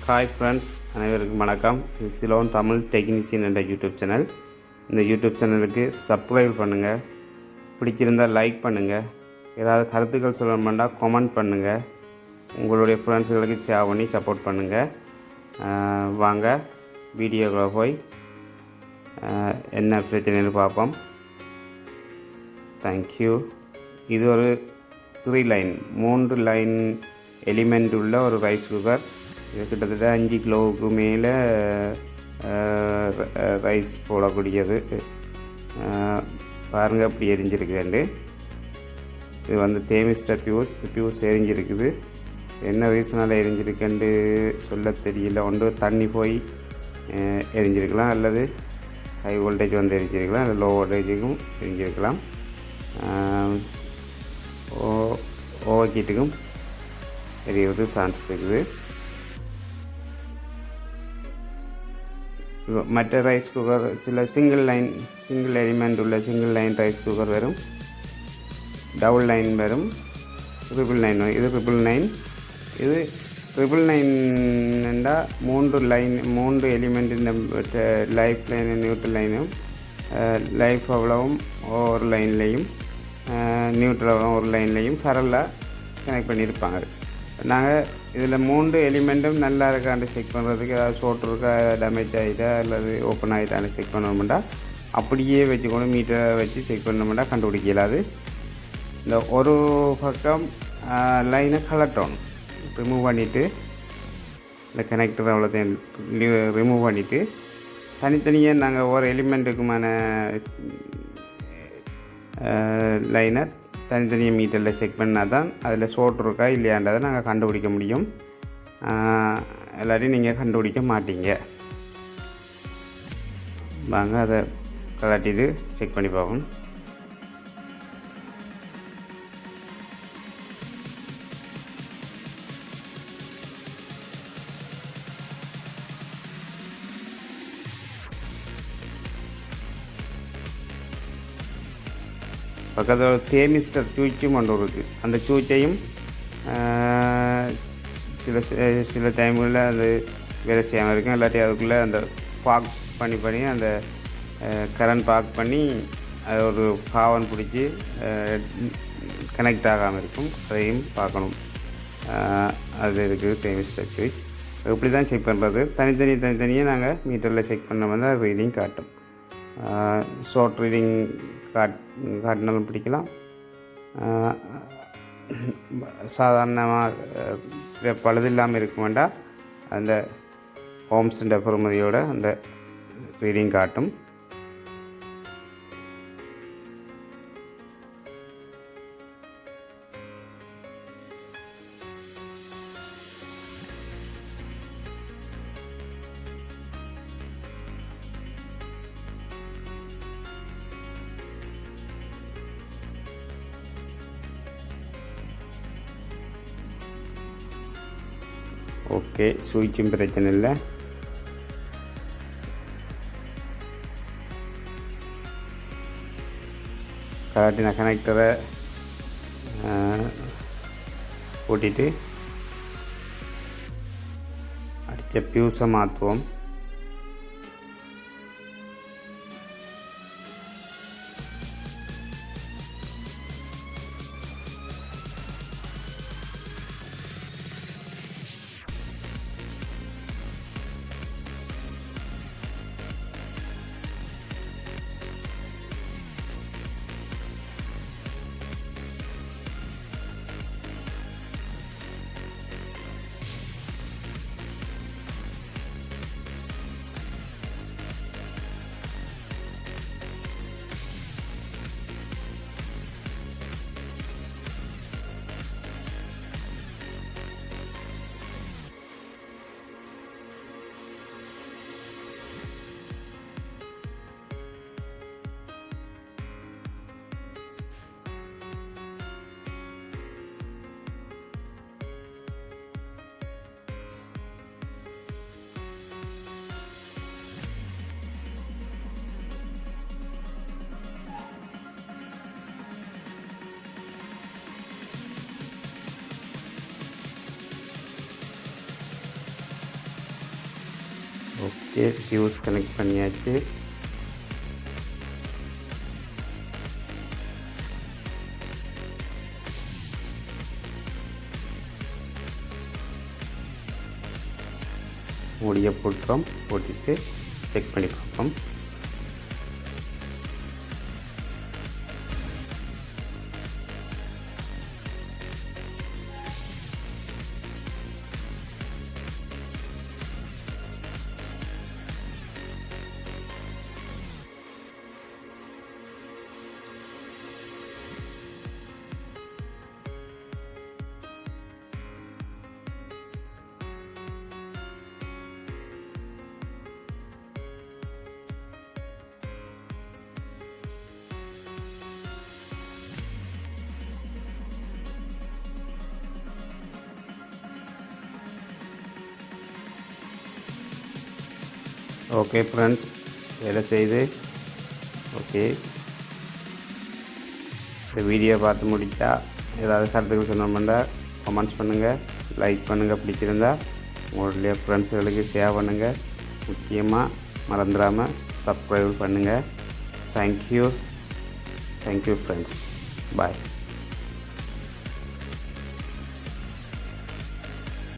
Hi friends, அனைவருக்கும் வணக்கம். இது சிலோன் தமிழ் டெக்னீஷியன் என்ற யூடியூப் சேனல். இந்த யூடியூப் சேனலுக்கு சப்ஸ்கிரைப் பண்ணுங்கள். பிடிச்சிருந்தால் லைக் பண்ணுங்கள். ஏதாவது கருத்துக்கள் சொல்லணும்னா கமெண்ட் பண்ணுங்கள். உங்களுடைய ஃப்ரெண்ட்ஸுகளுக்கு ஷேர் பண்ணி சப்போர்ட் பண்ணுங்கள். வாங்க வீடியோக்குள்ள போய் என்ன பிரச்சனைன்னு பார்ப்போம். தேங்க்யூ. இது ஒரு 3 லைன் எலிமெண்ட் உள்ள ஒரு ரைஸ் குக்கர். இது கிட்டத்தட்ட 5 கிலோவுக்கு மேலே ரைஸ் போடக்கூடியது. பாருங்கள் அப்படி எரிஞ்சிருக்குது. இது வந்து தேமிஸ்டர் பியூஸ் எரிஞ்சிருக்குது. என்ன ரீசனால் எரிஞ்சிருக்குன்னு சொல்ல தெரியல. ஒன்று தண்ணி போய் எரிஞ்சிருக்கலாம், அல்லது ஹை வோல்டேஜ் வந்து எரிஞ்சிருக்கலாம், அல்லது லோ வோல்டேஜுக்கும் எரிஞ்சிருக்கலாம். ஓவர்ஹீட்டுக்கும் எரியறது சான்ஸ் இருக்குது. மற்ற ரைஸ் குக்கர் சில சிங்கிள் எலிமெண்ட் உள்ள சிங்கிள் லைன் ரைஸ் குக்கர் வரும், டபுள் லைன் வரும், 999 வரும். இது 999. இது 999 என்றால் 3 எலிமெண்ட் லைஃப் லைன், நியூட்ரல் லைனும், லைஃப் அவ்வளவும் ஒரு லைன்லேயும், நியூட்ரல் அவ்வளவும் ஒரு லைன்லேயும் பரலாக கனெக்ட் பண்ணியிருப்பாங்க. நாங்கள் இதில் 3 எலிமெண்ட்டும் நல்லா இருக்கான்னு செக் பண்ணுறதுக்கு, ஏதாவது ஷோர்ட் இருக்கா, டேமேஜ் ஆகிட்டா அல்லது ஓப்பன் ஆகிட்டான்னு செக் பண்ணணும்னா அப்படியே வச்சுக்கொண்டு மீட்டரை வச்சு செக் பண்ணணும்னா கண்டுபிடிக்கலாது. இந்த ஒரு பக்கம் லைனை கலட்டணும். ரிமூவ் பண்ணிவிட்டு இந்த கனெக்டர் அவ்வளோத்தையும் ரிமூவ் பண்ணிவிட்டு தனித்தனியாக நாங்கள் ஒரு எலிமெண்ட்டுக்குமான லைனை தனித்தனியாக மீட்டரில் செக் பண்ணால் தான் அதில் ஷோர்ட் இருக்கா இல்லையான்றதை நாங்கள் கண்டுபிடிக்க முடியும். எல்லாத்தையும் நீங்கள் கண்டுபிடிக்க மாட்டீங்க. வாங்க அதை கலட்டிட்டு செக் பண்ணி பார்ப்போம். பக்கத்தில் தேமிஸ்டர் சூச்சும் ஒன்று இருக்குது. அந்த சூச்சையும் சில டைம்களில் அது வேலை செய்யாமல் இருக்கும். இல்லாட்டி அதுக்குள்ளே அந்த பாக் பண்ணி அந்த கரண்ட் பாக் பண்ணி அது ஒரு பாவன் பிடிச்சி கனெக்ட் ஆகாமல் இருக்கும். அதையும் பார்க்கணும். அது இருக்குது தேமிஸ்டர் சுவிட்ச். இப்படி தான் செக் பண்ணுறது. தனித்தனியாக நாங்கள் மீட்டரில் செக் பண்ண வந்து அது ரீடிங் காட்டும். ஷார்ட் ரீடிங் காட்டினாலும் பிடிக்கலாம். சாதாரணமாக பழுது இல்லாமல் இருக்க வேண்டாம். அந்த ஹோம்ஸுன்ற பொறுமதியோட அந்த ரீடிங் காட்டும். ஓகே, சுவிட்சும் பிரச்சனை இல்லை. கரெக்டான கனெக்டரை கூட்டிட்டு அடித்த பியூஸை மாற்றுவோம். ஓகே, ஃபியூஸ் கனெக்ட் பண்ணியாச்சு. மூடியை போட்டுறோம். போட்டுட்டு செக் பண்ணி பார்ப்போம். ஓகே ஃப்ரெண்ட்ஸ், வேலை செய்து. ஓகே, இந்த வீடியோ பார்த்து முடித்தா ஏதாவது கருத்துக்கள் சொன்னோம்னா கமெண்ட்ஸ் பண்ணுங்கள், லைக் பண்ணுங்கள், பிடிச்சிருந்தா உங்களுடைய ஃப்ரெண்ட்ஸுகளுக்கு ஷேர் பண்ணுங்கள். முக்கியமாக மறந்துடாமல் சப்ஸ்கிரைப் பண்ணுங்கள். Thank you friends. பாய்.